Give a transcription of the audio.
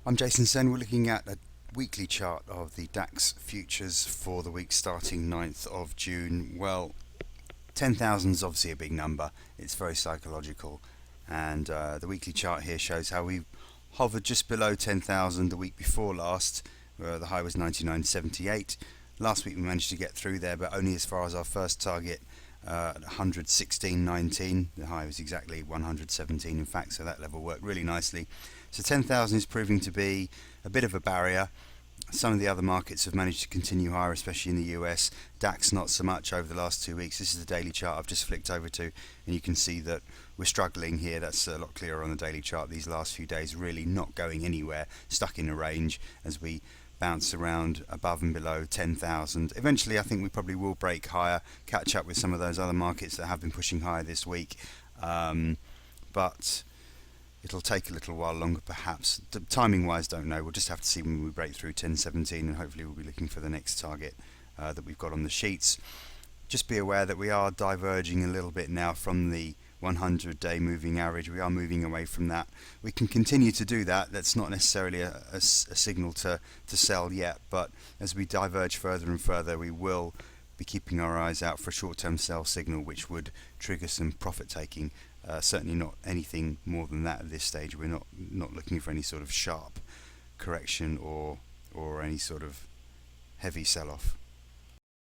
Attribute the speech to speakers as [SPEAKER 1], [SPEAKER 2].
[SPEAKER 1] I'm Jason Sen. We're looking at a weekly chart of the DAX futures for the week starting 9th of June. Well, 10,000 is obviously a big number. It's very psychological. And the weekly chart here shows how we hovered just below 10,000 the week before last. The high was 99.78. Last week we managed to get through there, but only as far as our first target, 116.19. The high was exactly 117, in fact, so that level worked really nicely. So 10,000 is proving to be a bit of a barrier. Some of the other markets have managed to continue higher, especially in the US. DAX not so much over the last 2 weeks. This is the daily chart I've just flicked over to, and you can see that we're struggling here. That's a lot clearer on the daily chart. These last few days really not going anywhere, stuck in a range as we bounce around above and below 10,000. Eventually, I think we probably will break higher, catch up with some of those other markets that have been pushing higher this week. But it'll take a little while longer, perhaps. Timing wise, don't know. We'll just have to see when we break through 1017, and hopefully we'll be looking for the next target that we've got on the sheets. Just be aware that we are diverging a little bit now from the 100-day moving average. We are moving away from that. We can continue to do that. That's not necessarily a signal to sell yet, but as we diverge further and further, we will be keeping our eyes out for a short-term sell signal, which would trigger some profit taking. Certainly not anything more than that at this stage. We're not looking for any sort of sharp correction or any sort of heavy sell-off.